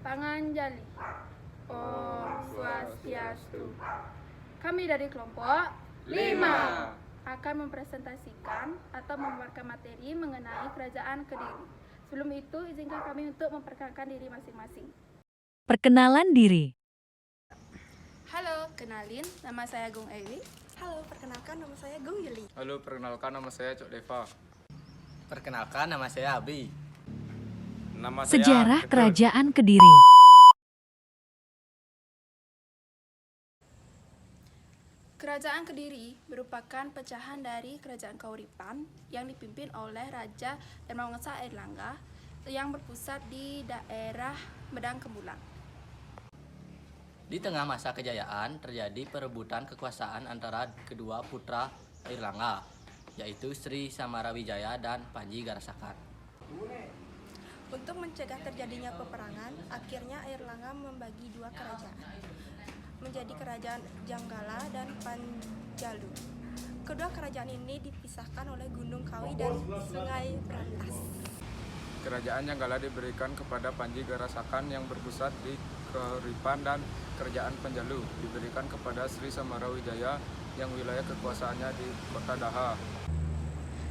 Panganjali. Om Swastiastu. Kami dari kelompok 5 akan mempresentasikan atau memaparkan materi mengenai Kerajaan Kediri. Sebelum itu, izinkan kami untuk memperkenalkan diri masing-masing. Perkenalan diri. Halo, kenalin, nama saya Gung Ewi. Halo, perkenalkan nama saya Gung Yuli. Halo, perkenalkan nama saya Cok Deva. Perkenalkan nama saya Abi. Nama saya Sejarah Kedul. Kerajaan Kediri. Kerajaan Kediri merupakan pecahan dari Kerajaan Kauripan yang dipimpin oleh Raja Dharmawangsa Airlangga yang berpusat di daerah Medang Kembulan. Di tengah masa kejayaan terjadi perebutan kekuasaan antara kedua putra Airlangga, yaitu Sri Samarawijaya dan Panji Garasakan. Untuk mencegah terjadinya peperangan, akhirnya Airlangga membagi dua kerajaan menjadi Kerajaan Janggala dan Panjalu. Kedua kerajaan ini dipisahkan oleh Gunung Kawi dan Sungai Brantas. Kerajaan Janggala diberikan kepada Panji Garasakan yang berpusat di Kauripan dan Kerajaan Panjalu diberikan kepada Sri Samarawijaya yang wilayah kekuasaannya di Kota Daha.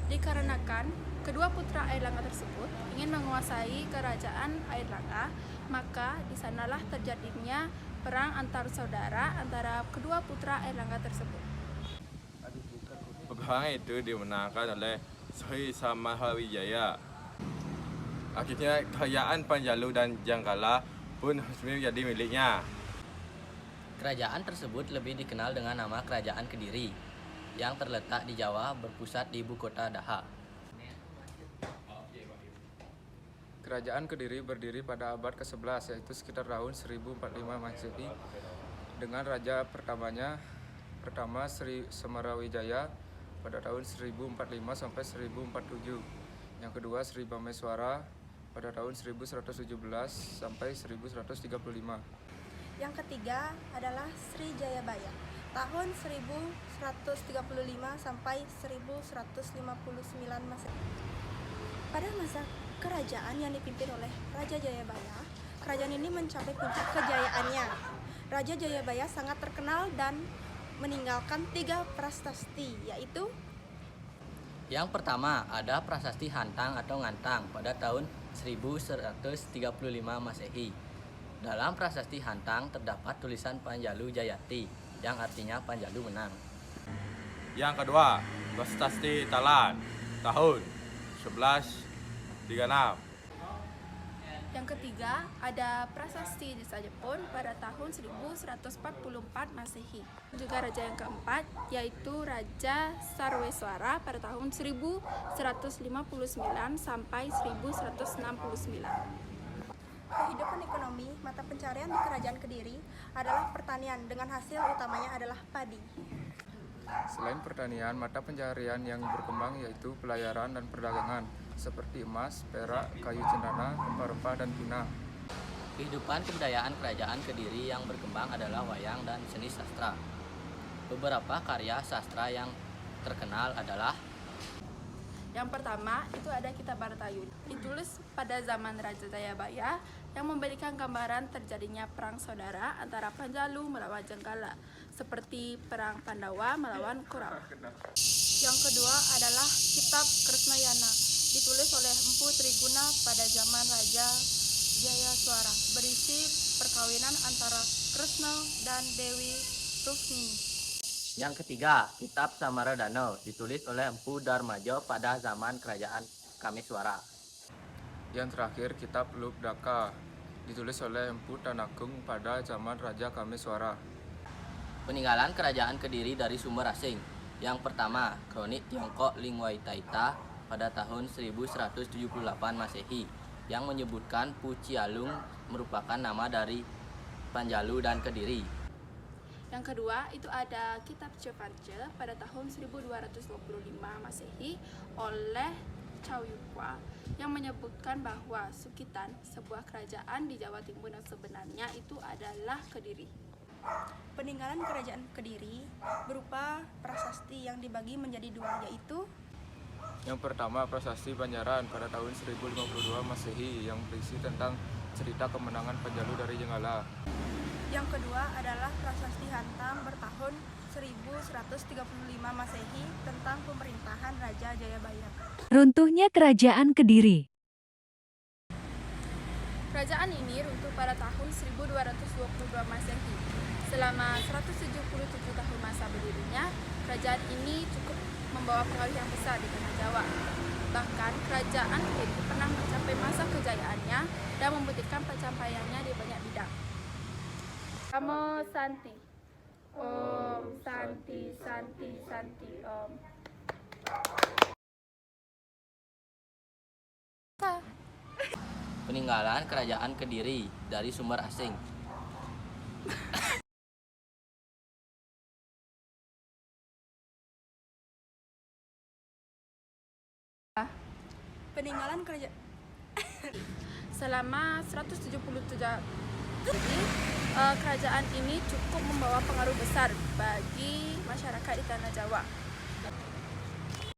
Dikarenakan kedua putra Airlangga tersebut ingin menguasai kerajaan Airlangga, maka di sanalah terjadinya perang antar saudara antara kedua putra Airlangga tersebut. Perang itu dimenangkan oleh Sri Samarawijaya. Akhirnya Kerajaan Panjalu dan Janggala pun resmi menjadi miliknya. Kerajaan tersebut lebih dikenal dengan nama Kerajaan Kediri, yang terletak di Jawa berpusat di ibu kota Daha. Kerajaan Kediri berdiri pada abad ke-11, yaitu sekitar tahun 1045 Masehi, dengan raja pertama Sri Samarawijaya pada tahun 1045 sampai 1047. Yang kedua Sri Bameswara pada tahun 1117 sampai 1135. Yang ketiga adalah Sri Jayabaya tahun 1135 sampai 1159 Masehi. Pada masa kerajaan yang dipimpin oleh Raja Jayabaya, kerajaan ini mencapai puncak kejayaannya. Raja Jayabaya sangat terkenal dan meninggalkan 3 prasasti, yaitu Yang pertama ada Prasasti Hantang atau Ngantang pada tahun 1135 Masehi. Dalam Prasasti Hantang terdapat tulisan Panjalu Jayati yang artinya Panjalu menang. Yang kedua, Prasasti Talan tahun 1136. Yang ketiga, ada Prasasti Desa Jepun pada tahun 1144 Masehi. Juga raja yang keempat, yaitu Raja Sarweswara pada tahun 1159 sampai 1169. kehidupan ekonomi. Mata pencarian di Kerajaan Kediri adalah pertanian dengan hasil utamanya adalah padi. Selain pertanian, mata pencaharian yang berkembang yaitu pelayaran dan perdagangan, seperti emas, perak, kayu cendana, rempah-rempah, dan tuna. Kehidupan kebudayaan Kerajaan Kediri yang berkembang adalah wayang dan seni sastra. Beberapa karya sastra yang terkenal adalah Yang pertama, itu ada Kitab Bharatayudha. Ditulis pada zaman Raja Jayabaya yang memberikan gambaran terjadinya perang saudara antara Panjalu melawan Janggala, seperti perang Pandawa melawan Kurawa. Yang kedua adalah Kitab Kresnayana, ditulis oleh Empu Triguna pada zaman Raja Jayaswara, berisi perkawinan antara Kresna dan Dewi Rusmini. Yang ketiga, Kitab Samaradano ditulis oleh Empu Darmajo pada zaman Kerajaan Kameswara. Yang terakhir, Kitab Lubdaka, ditulis oleh Empu Tanagung pada zaman Raja Kameswara. Peninggalan Kerajaan Kediri dari sumber asing. Yang pertama, Kronik Tiongkok Lingwaitaita pada tahun 1178 Masehi yang menyebutkan Pucialung merupakan nama dari Panjalu dan Kediri. Yang kedua, itu ada Kitab Ceparce pada tahun 1225 Masehi oleh Chow Yukwa yang menyebutkan bahwa Sukitan, sebuah kerajaan di Jawa Timur yang sebenarnya itu adalah Kediri. Peninggalan Kerajaan Kediri berupa prasasti yang dibagi menjadi 2, yaitu Yang pertama, Prasasti Banjaran pada tahun 1052 Masehi yang berisi tentang cerita kemenangan Panjalu dari Jenggala. Yang kedua adalah Prasasti Hantam bertahun 1135 Masehi tentang pemerintahan Raja Jayabaya. Runtuhnya Kerajaan Kediri. Kerajaan ini runtuh pada tahun 1222 Masehi. Selama 177 tahun masa berdirinya, kerajaan ini cukup membawa pengaruh yang besar di tanah Jawa. Bahkan kerajaan Kediri pernah mencapai masa kejayaannya dan membuktikan pencapaiannya di banyak bidang. Namo Santi. Om Santi Santi Santi Om. Peninggalan Kerajaan Kediri dari sumber asing. Peninggalan kerajaan Selama 177 jadi kerajaan ini cukup membawa pengaruh besar bagi masyarakat di tanah Jawa.